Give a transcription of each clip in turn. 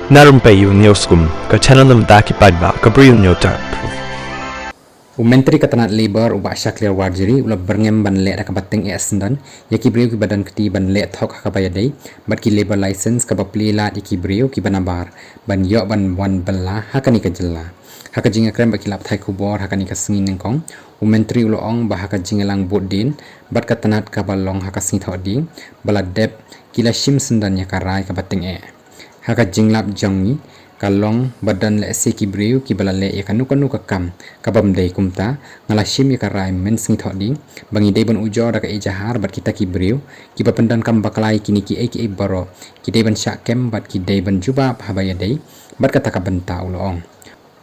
Narum payu nioskum ka chananam daki padba ka briu nyotar. Menteri Ketenaga Labor ubah syaklir warjiri ula berngem ban le ka bating esendan yaki brio ki badan keti ban le thok ka bayadai bat ki labor license ka bapli la yaki brio ki banabar ban yo ban wan bella hakani ka jella haka jinga krem ba kilap thai kubor hakani ka singin nengkong menteri ulo ong ba haka jinga lang bodin bat ketenat ka balong haka sing thok ding bala dep kila shim sendan ya karai ka bating haka jinglap jongi kalong badan le se ki breu ki bala le ya kanu ka kam kabam dei kumta ngala shim ya karai men sing thodi bangi dei ban ujo da ka ejahar bat kita ki breu ki bapendan kam baklai kini ki e baro ki dei ban syak kem bat ki dei ban juba habaya dei bat kata ka benta ulong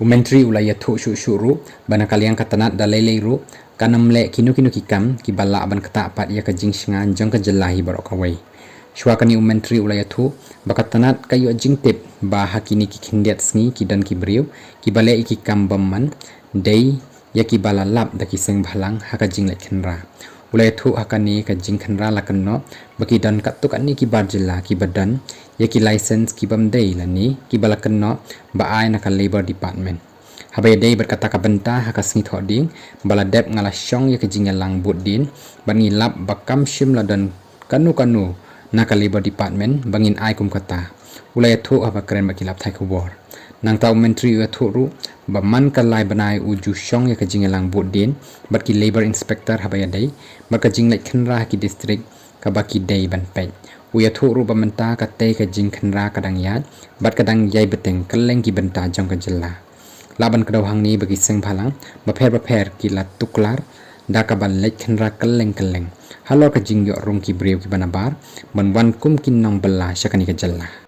menteri ulaya thu shu ru bana kaliang katanat da lele ru kanam le kinu ki kam ki bala ban kata pat ya ka jing singan jong ka jelahi baro kawai Syuakani menteri ulaya tu bakat tanat kayu jing tip bah hakini ki kindiat sngi ki dan ki beriu ki bale iki kambaman dei ya ki bala lap da ki seng bhalang haka jing le khenra ulaya tu hakani ka jing khenra la kanno baki dan katuk ani ki barjila ki badan ya ki license ki bam dei lani ki bala kanno ba ai na ka labor department habai dei berkata ka benta haka sngi thoding bala dep ngala syong ya ki jing lang budin bani lap bakam shim la dan kanu naka labor department bangin ai kum kata ulaya thu apa keren bakilap thai kubor nang tau menteri u thu ru baman kalai banai uju syong ya kajing lang budin barki labor inspector habaya dai barka jing lai khenra ki district ka baki dai ban pe uya thu ru bamenta ka te ka jing khenra kadang yat bat kadang yai beteng keleng ki benta jong ka jella laban kedau hang ni bagi seng phalang baper ki la tuklar daka ban lek khenra keleng halo ka jing yo rong ki breu ki banabar ban wan kum kin nong bella syakani ka jalla